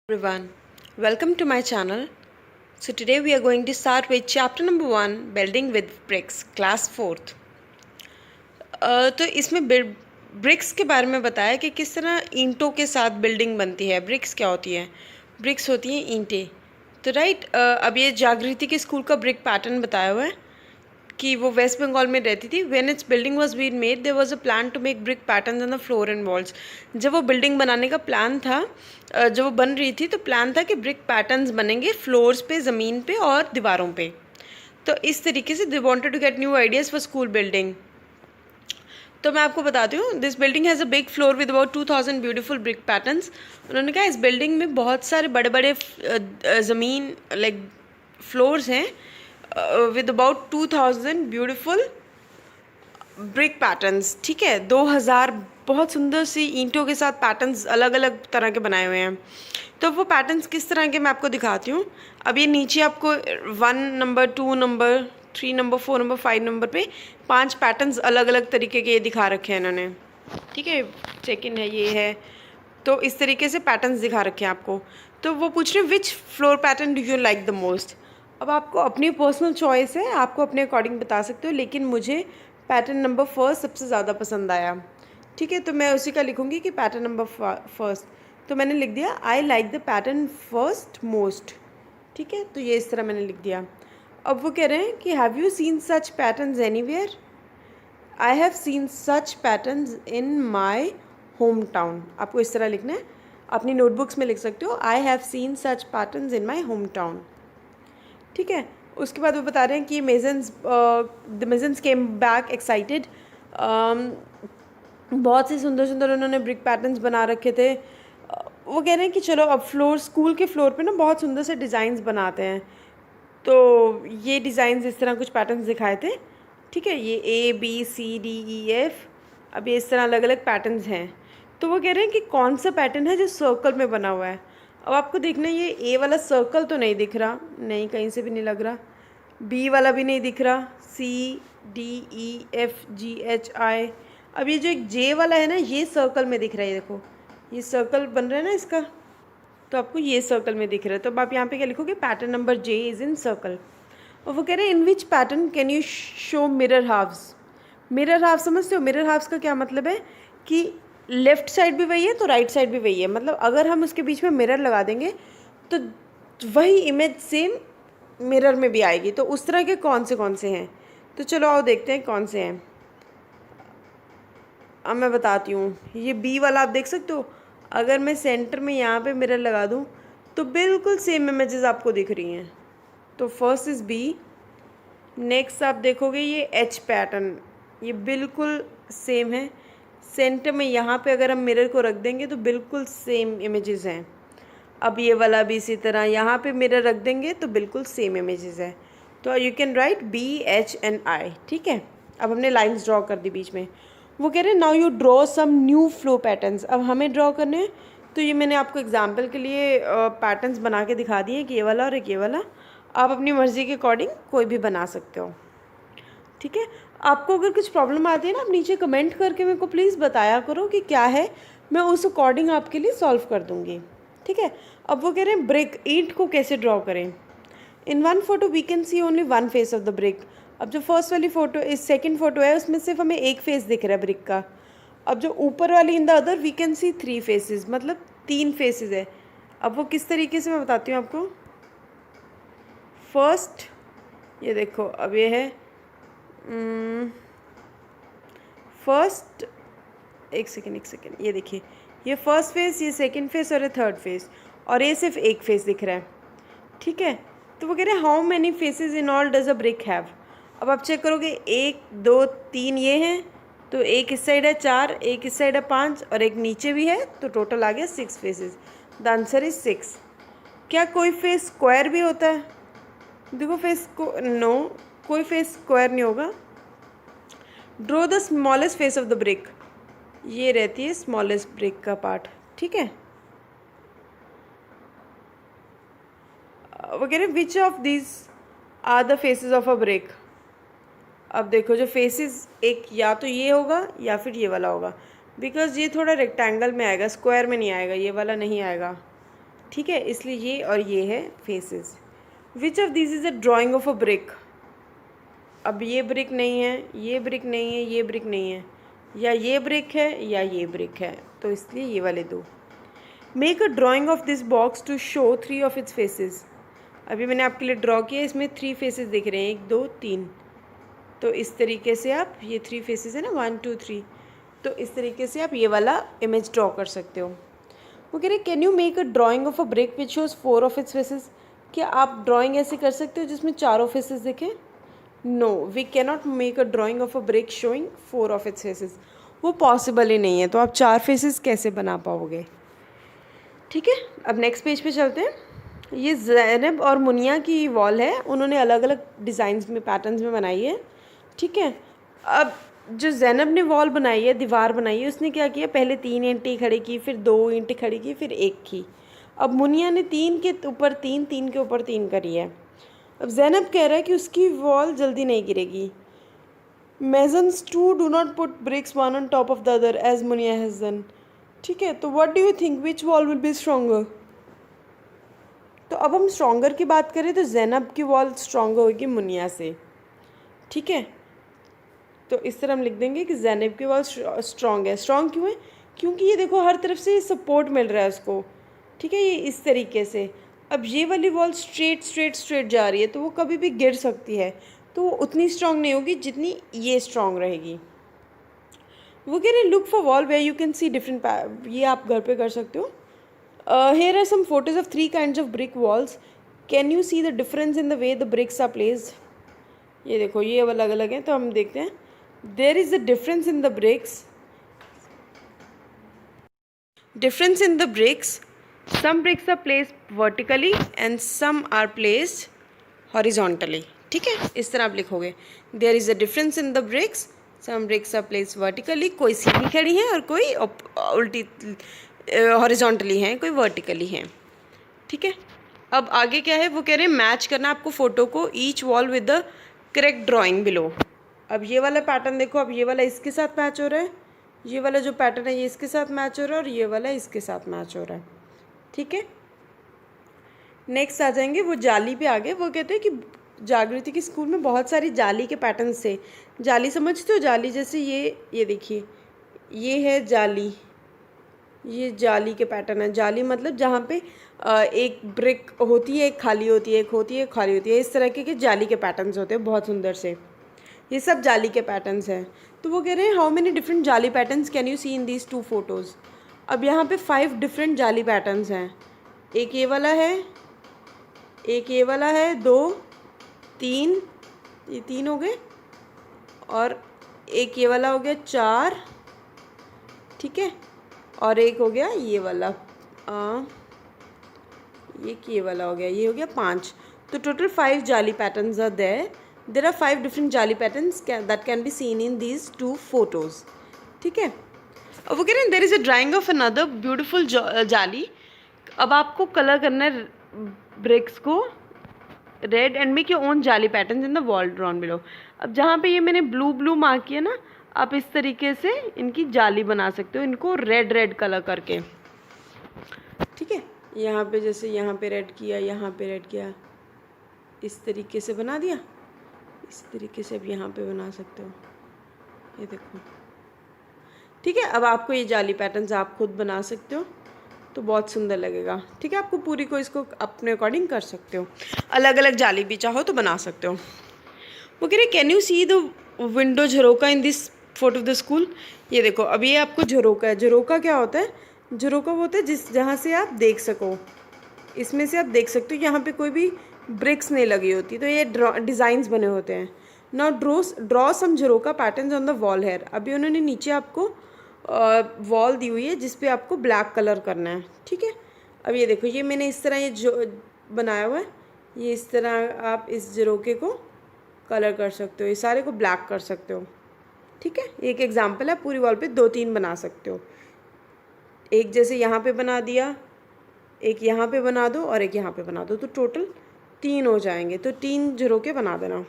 Everyone, welcome to my channel. So today we are going to start with chapter number 1 building with bricks class 4th. तो इसमें BRICS के बारे में बताया कि किस तरह ईंटों के साथ बिल्डिंग बनती है। ब्रिक्स क्या होती है? ब्रिक्स होती हैं ईंटें। तो राइट, अब ये जागृति के स्कूल का ब्रिक पैटर्न बताया हुआ है कि वो वेस्ट बंगाल में रहती थी। When its building was been made there was a plan to make brick patterns on the floor and walls. जब वो बिल्डिंग बनाने का प्लान था, जब वो बन रही थी तो प्लान था कि ब्रिक पैटर्न्स बनेंगे फ्लोर्स पे, ज़मीन पे और दीवारों पे। तो इस तरीके से they wanted to get new ideas for school building. तो मैं आपको बताती हूँ, this building has a big floor with about 2000 beautiful brick patterns. उन्होंने कहा इस बिल्डिंग में बहुत सारे बड़े बड़े ज़मीन लाइक फ्लोर्स हैं with about 2000 beautiful brick patterns. ठीक है, 2000 बहुत सुंदर सी ईंटों के साथ पैटर्न्स अलग अलग तरह के बनाए हुए हैं। तो वो पैटर्न्स किस तरह के मैं आपको दिखाती हूँ। अब ये नीचे आपको 1 number, 2 number, 3 number, 4 number, 5 number पे 5 पैटर्न्स अलग अलग तरीके के ये दिखा रखे हैं इन्होंने। ठीक है, चेक इन है, ये है। तो इस तरीके से पैटर्न्स दिखा रखे हैं आपको। तो वो पूछ रहे हैं विच floor pattern do you like the most. अब आपको अपनी पर्सनल चॉइस है, आपको अपने अकॉर्डिंग बता सकते हो, लेकिन मुझे पैटर्न नंबर फर्स्ट सबसे ज़्यादा पसंद आया। ठीक है, तो मैं उसी का लिखूँगी कि पैटर्न नंबर फर्स्ट। तो मैंने लिख दिया I like the pattern first most. ठीक है, तो ये इस तरह मैंने लिख दिया। अब वो कह रहे हैं कि have you scene such patterns anywhere. I have scene such patterns in my home town. आपको इस तरह लिखना है, अपनी नोटबुक्स में लिख सकते हो आई have scene such patterns in my home town. ठीक है, उसके बाद वो बता रहे हैं कि द मेजन्स केम बैक एक्साइटेड। बहुत से सुंदर सुंदर उन्होंने ब्रिक पैटर्न्स बना रखे थे। वो कह रहे हैं कि चलो अब स्कूल के फ्लोर पे ना बहुत सुंदर से डिज़ाइंस बनाते हैं। तो ये डिज़ाइंस इस तरह कुछ पैटर्न्स दिखाए थे। ठीक है, ये ABCDEF, अब ये इस तरह अलग अलग पैटर्न्स हैं। तो वो कह रहे हैं कि कौन सा पैटर्न है जो सर्कल में बना हुआ है। अब आपको देखना है, ये A वाला सर्कल तो नहीं दिख रहा, नहीं कहीं से भी नहीं लग रहा। B वाला भी नहीं दिख रहा, CDEFGHI। अब ये जो एक J वाला है ना, ये सर्कल में दिख रहा है। देखो ये सर्कल बन रहा है ना इसका, तो आपको ये सर्कल में दिख रहा है। तो अब आप यहाँ पे क्या लिखोगे, pattern number J is in circle. और वो कह रहे हैं in which pattern can you show mirror halves. Mirror half समझते हो? मिरर हाफ्स का क्या मतलब है कि लेफ़्ट साइड भी वही है तो राइट साइड भी वही है। मतलब अगर हम उसके बीच में मिरर लगा देंगे तो वही इमेज सेम मिरर में भी आएगी। तो उस तरह के कौन से हैं, तो चलो आओ देखते हैं कौन से हैं। अब मैं बताती हूँ, ये B वाला आप देख सकते हो। अगर मैं सेंटर में यहाँ पे मिरर लगा दूँ तो बिल्कुल सेम इमेजेस आपको दिख रही हैं। तो फर्स्ट इज़ B। नेक्स्ट आप देखोगे ये H पैटर्न, ये बिल्कुल सेम है। सेंटर में यहाँ पे अगर हम मिरर को रख देंगे तो बिल्कुल सेम इमेजेस हैं। अब ये वाला भी इसी तरह, यहाँ पे मिरर रख देंगे तो बिल्कुल सेम इमेजेस है। तो यू कैन राइट BHNI। ठीक है, अब हमने लाइंस ड्रॉ कर दी बीच में। वो कह रहे हैं now you draw some new floor patterns. अब हमें ड्रॉ करने हैं, तो ये मैंने आपको एग्जाम्पल के लिए पैटर्न्स बना के दिखा दिए कि ये वाला और एक ये वाला। आप अपनी मर्ज़ी के अकॉर्डिंग कोई भी बना सकते हो। ठीक है, आपको अगर कुछ प्रॉब्लम आती है ना, आप नीचे कमेंट करके मेरे को प्लीज़ बताया करो कि क्या है, मैं उस अकॉर्डिंग आपके लिए सॉल्व कर दूँगी। ठीक है, अब वो कह रहे हैं ब्रिक, ईंट को कैसे ड्रॉ करें। In one photo we can see only one face of the brick. अब जो फर्स्ट वाली फ़ोटो, इस सेकंड फ़ोटो है, उसमें सिर्फ हमें एक फेस दिख रहा है ब्रिक का। अब जो ऊपर वाली in the other we can see 3 faces, मतलब 3 फेसेस है। अब वो किस तरीके से मैं बताती हूँ आपको। फर्स्ट ये देखो, अब ये है फर्स्ट, एक सेकेंड, ये देखिए, ये फर्स्ट फेस, ये सेकंड फेस और ये थर्ड फेस, और ये सिर्फ एक फेस दिख रहा है। ठीक है, तो वो कह रहे हैं how many faces in all does a brick have. अब आप चेक करोगे 1 2 3 ये हैं, तो एक इस साइड है 4, एक इस साइड है 5 और एक नीचे भी है, तो टोटल आ गया 6 फेसेस। The answer is 6। क्या कोई फेस स्क्वायर भी होता है? देखो फेस को, नो, कोई फेस स्क्वायर नहीं होगा। Draw the smallest face of the brick, ये रहती है स्मॉलेस्ट ब्रिक का पार्ट। ठीक है, वो कह रहे हैं which of this are the faces of a brick. अब देखो जो फेसेस, एक या तो ये होगा या फिर ये वाला होगा, बिकॉज ये थोड़ा रेक्टेंगल में आएगा, स्क्वायर में नहीं आएगा, ये वाला नहीं आएगा। ठीक है, इसलिए ये और ये है faces. Which of this is a drawing of a brick. अब ये ब्रिक नहीं है, ये ब्रिक नहीं है, ये ब्रिक नहीं है, या ये ब्रिक है या ये ब्रिक है, तो इसलिए ये वाले दो। Make a drawing of this box to show 3 of its faces. अभी मैंने आपके लिए ड्रॉ किया, इसमें 3 फेसेस दिख रहे हैं, 1 2 3। तो इस तरीके से आप, ये 3 फेसेस है ना, 1 2 3, तो इस तरीके से आप ये वाला इमेज ड्रॉ कर सकते हो। वो कह रहे can you make a drawing of a brick which shows 4 of its faces. क्या आप ड्राइंग ऐसे कर सकते हो जिसमें चारों फेसेस दिखें? No, we cannot make a drawing of a brick showing 4 of its faces. वो पॉसिबल ही नहीं है, तो आप 4 फेसेस कैसे बना पाओगे? ठीक है, अब नेक्स्ट पेज पे चलते हैं। ये ज़ैनब और मुनिया की वॉल है, उन्होंने अलग अलग डिज़ाइंस में, पैटर्न्स में बनाई है। ठीक है, अब जो ज़ैनब ने वॉल बनाई है, दीवार बनाई है, उसने क्या किया, पहले 3 ईंटें खड़ी की, फिर 2 ईंटें खड़ी की, फिर 1 की। अब मुनिया ने 3 के ऊपर 3, 3 के ऊपर 3 करी है। अब ज़ैनब कह रहा है कि उसकी वॉल जल्दी नहीं गिरेगी। Masons to do not put bricks one on top of the other as Munia has done. ठीक है, तो what do you think which wall will be stronger? तो अब हम स्ट्रोंगर की बात करें तो ज़ैनब की वॉल स्ट्रोंगर होगी मुनिया से। ठीक है, तो इस तरह हम लिख देंगे कि ज़ैनब की वॉल स्ट्रॉन्ग है। स्ट्रॉन्ग क्यों है? क्योंकि ये देखो हर तरफ से सपोर्ट मिल रहा है उसको। ठीक है, ये इस तरीके से। अब ये वाली वॉल स्ट्रेट स्ट्रेट स्ट्रेट जा रही है, तो वो कभी भी गिर सकती है, तो वो उतनी स्ट्रॉन्ग नहीं होगी जितनी ये स्ट्रॉन्ग रहेगी। वो कह रहे look for wall where you can see different, ये आप घर पे कर सकते हो। Here are some photos of 3 kinds of brick walls. Can you see the difference in the way the bricks are placed. ये देखो ये अलग अलग हैं, तो हम देखते हैं। There is a difference in the bricks, difference in the bricks. Some bricks are placed vertically and some are placed horizontally. ठीक है, इस तरह आप लिखोगे। There is a difference in the bricks. Some bricks are placed vertically. कोई सीधी खड़ी है और कोई उल्टी हॉरिजॉन्टली हैं, कोई वर्टिकली हैं। ठीक है, अब आगे क्या है, वो कह रहे हैं मैच करना आपको फ़ोटो को each wall with the correct drawing below. अब ये वाला पैटर्न देखो, अब ये वाला इसके साथ मैच हो रहा है, ये वाला जो पैटर्न है ये इसके साथ मैच हो रहा है, और ये वाला इसके साथ मैच हो रहा है। ठीक है, नेक्स्ट आ जाएंगे वो जाली पे आगे। वो कहते हैं कि जागृति के स्कूल में बहुत सारी जाली के पैटर्न्स थे। जाली समझते हो? जाली जैसे ये देखिए, ये है जाली, ये जाली के पैटर्न है। जाली मतलब जहाँ पे एक ब्रिक होती है, एक खाली होती है, एक होती है, एक खाली होती है, इस तरह के जाली के पैटर्न्स होते हैं बहुत सुंदर से। ये सब जाली के पैटर्न्स हैं। तो वो कह रहे हैं how many different jaali patterns can you see in these 2 photos. अब यहाँ पे 5 डिफरेंट जाली पैटर्न्स हैं। एक ये वाला है, एक ये वाला है, 2 3, ये 3 हो गए, और एक ये वाला हो गया 4। ठीक है, और एक हो गया ये वाला, ये वाला हो गया, ये हो गया 5। तो total 5 jaali patterns are there. There are 5 different जाली patterns that can be seen in these 2 photos. ठीक है, अब वो कह रहे हैं there is a drawing of another beautiful जाली। अब आपको कलर करना है ब्रिक्स को red and make your own jali pattern in the wall drawn below. अब जहाँ पे ये मैंने ब्लू ब्लू मार्क किया ना, आप इस तरीके से इनकी जाली बना सकते हो, इनको रेड रेड कलर करके। ठीक है, यहाँ पे जैसे यहाँ पे रेड किया, यहाँ पे रेड किया, इस तरीके से बना दिया। इस तरीके से अब यहाँ पे बना सकते हो, ये देखो। ठीक है, अब आपको ये जाली पैटर्न्स आप खुद बना सकते हो, तो बहुत सुंदर लगेगा। ठीक है, आपको पूरी को इसको अपने अकॉर्डिंग कर सकते हो, अलग अलग जाली भी चाहो तो बना सकते हो। वो कह रहे can you see the window jharokha in this photo of the school. ये देखो, अब ये आपको झरोका है। झरोका क्या होता है? झरोका वो होता है जहाँ से आप देख सको, इसमें से आप देख सकते हो, यहाँ पे कोई भी ब्रिक्स नहीं लगी होती, तो ये डिज़ाइंस बने होते हैं। Now draw some jharokha patterns on the wall here. अभी उन्होंने नीचे आपको वॉल दी हुई है जिस पे आपको ब्लैक कलर करना है। ठीक है, अब ये देखो, ये मैंने इस तरह ये जो बनाया हुआ है, ये इस तरह आप इस झरोके को कलर कर सकते हो, ये सारे को ब्लैक कर सकते हो। ठीक है, एक एग्जाम्पल है, पूरी वॉल पे 2-3 बना सकते हो। एक जैसे यहाँ पे बना दिया, एक यहाँ पे बना दो, और एक यहाँ पे बना दो, तो टोटल 3 हो जाएंगे। तो 3 झरोके बना देना।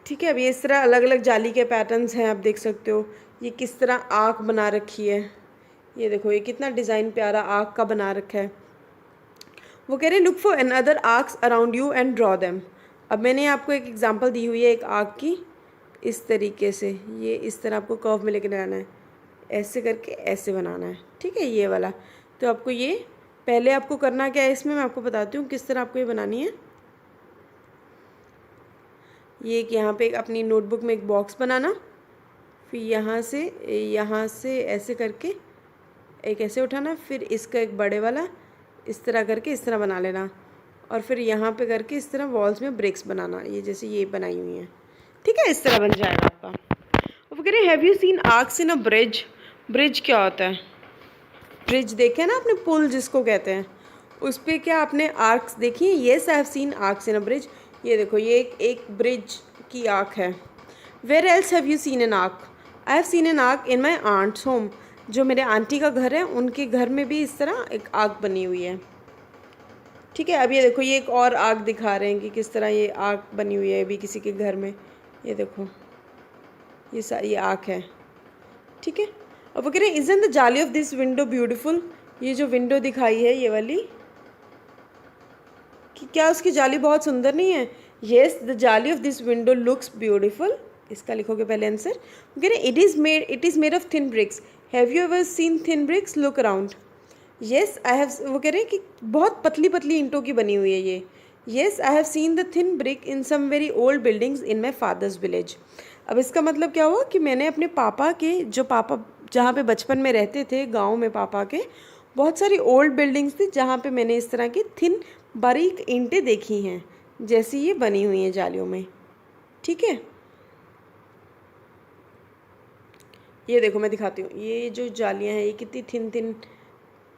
ठीक है, अब ये इस तरह अलग अलग जाली के पैटर्न्स हैं, आप देख सकते हो। ये किस तरह आँख बना रखी है, ये देखो ये कितना डिज़ाइन प्यारा आर्क का बना रखा है। वो कह रहे हैं look for another arcs around you and draw them. अब मैंने आपको एक एग्जांपल दी हुई है एक आर्क की, इस तरीके से ये इस तरह आपको कर्व में लेके जाना है, ऐसे करके ऐसे बनाना है, ठीक है ये वाला। तो आपको ये पहले आपको करना क्या है इसमें मैं आपको बताती हूँ किस तरह आपको ये बनानी है। ये एक यहाँ पे अपनी नोटबुक में एक बॉक्स बनाना, फिर यहाँ से ऐसे करके एक ऐसे उठाना, फिर इसका एक बड़े वाला इस तरह करके इस तरह बना लेना, और फिर यहाँ पे करके इस तरह वॉल्स में ब्रेक्स बनाना, ये जैसे ये बनाई हुई हैं, ठीक है इस तरह बन जाएगा आपका। अब कह रहे have you scene arches in a bridge. Bridge क्या होता है? ब्रिज देखे ना आपने, पुल जिसको कहते हैं, उस पर क्या आपने आर्क्स देखी है? Yes I have seen arches in a bridge. ये देखो ये एक ब्रिज की आर्क है। Where else have you seen an arch? I have seen an arch in my aunt's home. जो मेरे आंटी का घर है उनके घर में भी इस तरह एक आर्क बनी हुई है, ठीक है। अब ये देखो ये एक और आर्क दिखा रहे हैं कि किस तरह ये आर्क बनी हुई है अभी किसी के घर में, ये देखो ये आर्क है, ठीक है। अब वो कह रहे हैं isn't the jaali of this window beautiful. ये जो विंडो दिखाई है ये वाली, कि क्या उसकी जाली बहुत सुंदर नहीं है? Yes the jaali of this window looks beautiful. इसका लिखोगे पहले आंसर। वो कह रहे हैं it is made of thin bricks. Have you ever seen thin bricks? Look around. Yes I have. वो कह रहे हैं कि बहुत पतली पतली ईंटों की बनी हुई है ये। Yes I have seen the thin brick in some very old buildings in my father's village. अब इसका मतलब क्या हुआ कि मैंने अपने पापा के, जो पापा जहाँ पे बचपन में रहते थे गांव में, पापा के बहुत सारी ओल्ड बिल्डिंग्स थी जहाँ पे मैंने इस तरह की थिन बारीक ईंटें देखी हैं, जैसी ये बनी हुई हैं जालियों में, ठीक है। ये देखो मैं दिखाती हूँ, ये जो जालियाँ हैं ये कितनी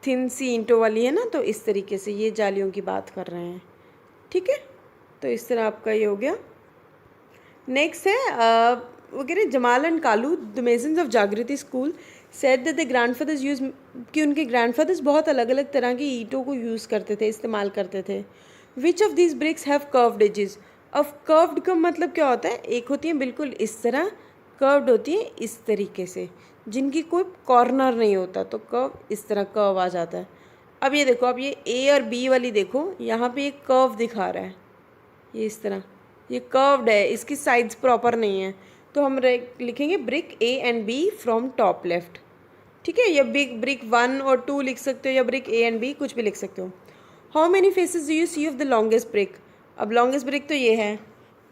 थिन सी ईंटों वाली है ना, तो इस तरीके से ये जालियों की बात कर रहे हैं, ठीक है। तो इस तरह आपका ये हो गया। नेक्स्ट है वो कह रहे Jamal and Kalu the masons of Jagriti school said that the grandfathers use, कि उनके ग्रैंडफादर्स बहुत अलग अलग तरह की ईंटों को यूज़ करते थे, इस्तेमाल करते थे। Which of this bricks have curved edges. अब कर्व्ड का मतलब क्या होता है? एक होती है बिल्कुल इस तरह, कर्व्ड होती है इस तरीके से, जिनकी कोई कॉर्नर नहीं होता, तो कर्व इस तरह कर्व आ जाता है। अब ये देखो, अब ये ए और बी वाली देखो, यहाँ पे एक कर्व दिखा रहा है, ये इस तरह ये कर्व्ड है, इसकी साइड्स प्रॉपर नहीं है, तो हम लिखेंगे brick A and B from top left, ठीक है। या ब्रिक 1 और 2 लिख सकते हो, या ब्रिक ए एंड बी कुछ भी लिख सकते हो। How many faces do you see of the longest brick. अब लॉन्गेस्ट ब्रिक तो ये है,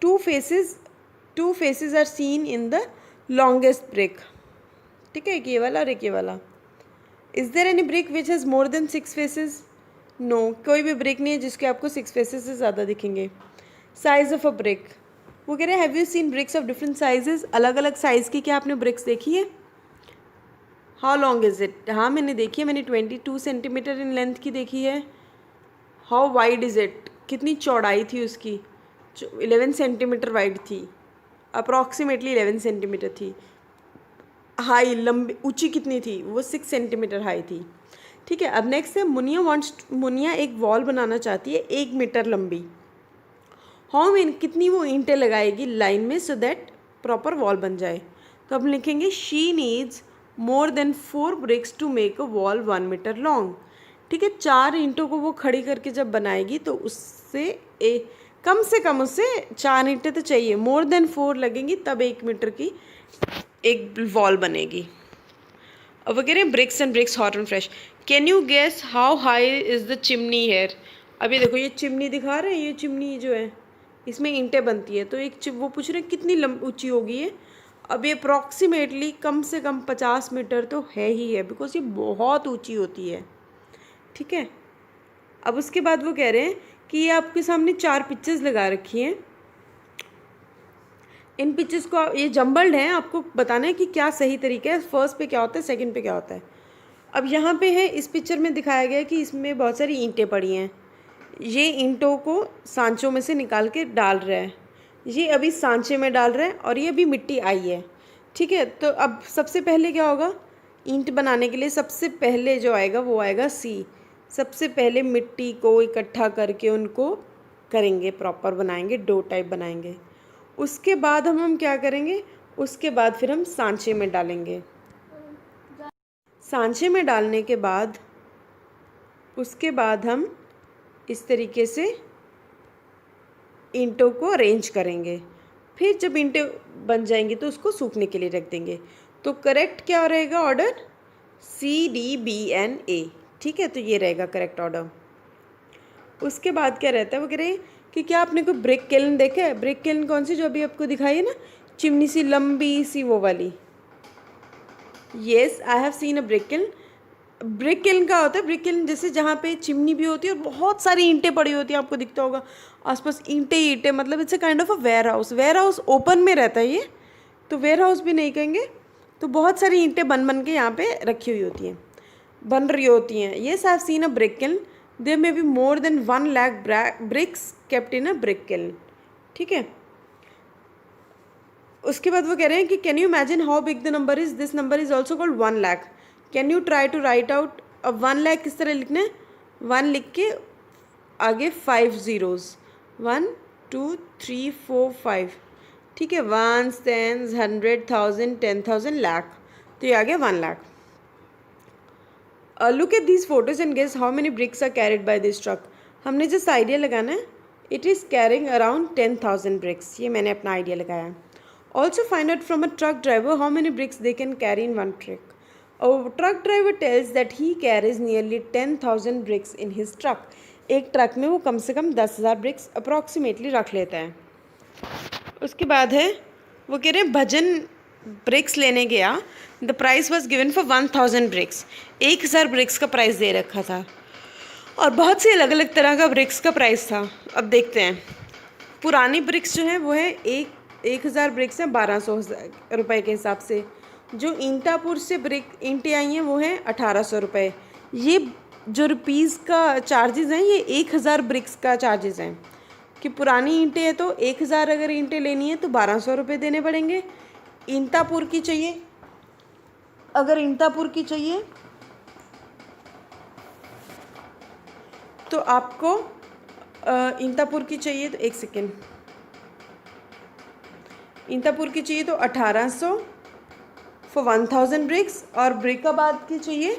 two faces are seen in the longest brick, ठीक है, एक ये वाला और एक ये वाला। Is there any brick which has more than 6 faces? No, कोई भी ब्रिक नहीं है जिसके आपको 6 फेसेस से ज़्यादा दिखेंगे। साइज ऑफ अ ब्रिक, वो कह रहे हैं have you scene bricks of different sizes. अलग अलग साइज़ की क्या आपने ब्रिक्स देखी है? How long is it? हाँ मैंने देखी है, मैंने 22 सेंटीमीटर इन लेंथ की देखी है। How wide is it? कितनी चौड़ाई थी उसकी? 11 सेंटीमीटर वाइड थी, अप्रॉक्सीमेटली 11 सेंटीमीटर थी। हाई, लंबी ऊंची कितनी थी? वो 6 सेंटीमीटर हाई थी, ठीक है। अब नेक्स्ट है मुनिया एक वॉल बनाना चाहती है 1 मीटर लंबी। हाउ मेनी, कितनी वो ईंटें लगाएगी लाइन में सो दैट प्रॉपर वॉल बन जाए? तो हम लिखेंगे she needs more than 4 bricks to make a wall 1 meter long, ठीक है। 4 ईंटों को वो खड़ी करके जब बनाएगी तो उससे कम से कम उससे 4 ईंटें तो चाहिए, मोर देन 4 लगेंगी तब 1 मीटर की एक वॉल बनेगी। अब वो कह रहे हैं bricks and bricks hot and fresh. Can you guess how high is the chimney here. अब ये देखो ये चिमनी दिखा रहे हैं, ये चिमनी जो है इसमें ईंटें बनती है, तो वो पूछ रहे हैं कितनी ऊंची होगी ये। अब ये अप्रॉक्सीमेटली कम से कम 50 मीटर तो है ही है, बिकॉज ये बहुत ऊंची होती है, ठीक है। अब उसके बाद वो कह रहे हैं कि ये आपके सामने 4 पिक्चर्स लगा रखी हैं, इन पिक्चर्स को ये जम्बल्ड हैं, आपको बताना है कि क्या सही तरीका है, फर्स्ट पे क्या होता है, सेकंड पे क्या होता है। अब यहाँ पे है, इस पिक्चर में दिखाया गया है कि इसमें बहुत सारी ईंटें पड़ी हैं, ये ईंटों को सांचों में से निकाल के डाल रहा है, ये अभी सांचे में डाल रहा है और ये अभी मिट्टी आई है, ठीक है। तो अब सबसे पहले क्या होगा, ईंट बनाने के लिए सबसे पहले जो आएगा वो आएगा सी। सबसे पहले मिट्टी को इकट्ठा करके उनको करेंगे, प्रॉपर बनाएंगे, डो टाइप बनाएंगे। उसके बाद हम क्या करेंगे, उसके बाद फिर हम सांचे में डालेंगे, सांचे में डालने के बाद उसके बाद हम इस तरीके से ईंटों को अरेंज करेंगे। फिर जब ईंटें बन जाएंगी तो उसको सूखने के लिए रख देंगे। तो करेक्ट क्या रहेगा ऑर्डर? CDBNA। ठीक है, तो ये रहेगा करेक्ट ऑर्डर। उसके बाद क्या रहता है, वो कह रहे हैं कि क्या आपने कोई ब्रिक किल्न देखा है? ब्रिक किल्न कौन सी, जो अभी आपको दिखाई है ना, चिमनी सी लंबी सी, वो वाली। Yes, I have seen a brick kiln. Brick kiln का होता है, ब्रिक किल्न जैसे जहाँ पे चिमनी भी होती है और बहुत सारी ईंटें पड़ी होती हैं, आपको दिखता होगा आसपास ईंटें ईंटें, मतलब it's a kind of a warehouse. Warehouse open में रहता है ये, तो वेयर हाउस भी नहीं कहेंगे। तो बहुत सारी ईंटें बन बन के यहाँ पे रखी हुई होती हैं, बन रही होती हैं। Yes, I have seen a brick kiln. There may be more than 1 lakh bricks kept in a brick kiln. ठीक है, उसके बाद वो कह रहे हैं कि can you imagine how big the number is? This number is also called 1 lakh. Can you try to write out? अब 1 लाख किस तरह लिखना है? 1 लिख के आगे 5 ज़ीरोज़, 1 2 3 4 5। ठीक है, 1 10 100 1000 10,000 लाख, तो ये आ गया 1 lakh. Look at these photos and guess how many bricks are carried by this truck. हमने जिस आइडिया लगाना है, it is carrying around 10,000 bricks. ये मैंने अपना आइडिया लगाया है। Also find out from a truck driver how many bricks they can carry in one truck. A truck driver tells that he carries nearly 10,000 bricks in his truck. एक truck में वो कम से कम 10,000 BRICS approximately रख लेता है। उसके बाद है, वो कह रहे हैं भजन ब्रिक्स लेने गया। The price was given for 1,000 bricks. 1,000 bricks का प्राइस दे रखा था और बहुत सी अलग अलग तरह का ब्रिक्स का प्राइस था। अब देखते हैं, पुरानी ब्रिक्स जो है वो है 1,000 ब्रिक्स हैं 1,200 रुपये के हिसाब से। जो ईंटापुर से ईंटें आई हैं वो हैं 1,800 रुपये। ये जो रुपीज़ का चार्जेस हैं, ये 1,000 ब्रिक्स का चार्जेस हैं। कि पुरानी ईंटें हैं तो 1,000 अगर ईंटें लेनी है तो 1,200 रुपये देने पड़ेंगे। ईंटापुर की चाहिए, अगर ईंटापुर की चाहिए तो आपको ईंटापुर की चाहिए तो 1 सेकेंड, ईंटापुर की चाहिए तो 1,800 फॉर 1,000 ब्रिक्स, और ब्रिकाबाद की चाहिए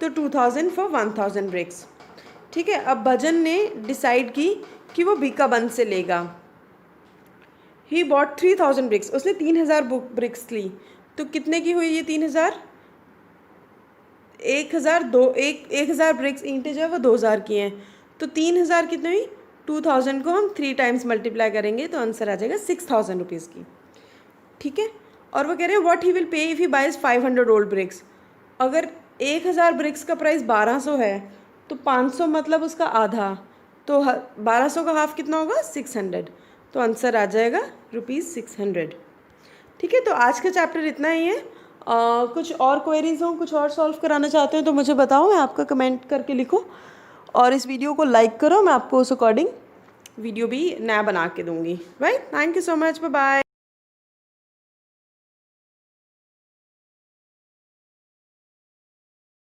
तो 2,000 फॉर 1,000 ब्रिक्स। ठीक है, अब भजन ने डिसाइड की कि वो बीकाबंद से लेगा। He bought 3,000 bricks. उसने 3,000 ब्रिक्स ली, तो कितने की हुई ये 3,000? 1,000 ब्रिक्स ईंटें जो है वो 2,000 की हैं, तो 3,000 कितने हुई? 2,000 को हम 3 टाइम्स मल्टीप्लाई करेंगे तो आंसर आ जाएगा 6,000 रुपीज़ की। ठीक है, और वो कह रहे हैं what he will pay if he buys 500 old bricks. अगर 1,000 ब्रिक्स का प्राइस 1,200 है तो 500 मतलब उसका आधा, तो 1,200 का हाफ कितना होगा? 600, तो आंसर आ जाएगा ₹600। ठीक है, तो आज का चैप्टर इतना ही है। कुछ और क्वेरीज हो, कुछ और सॉल्व कराना चाहते हो तो मुझे बताओ, मैं आपका कमेंट करके लिखो, और इस वीडियो को लाइक करो। मैं आपको उस अकॉर्डिंग वीडियो भी नया बना के दूँगी। Right, thank you so much, bye bye.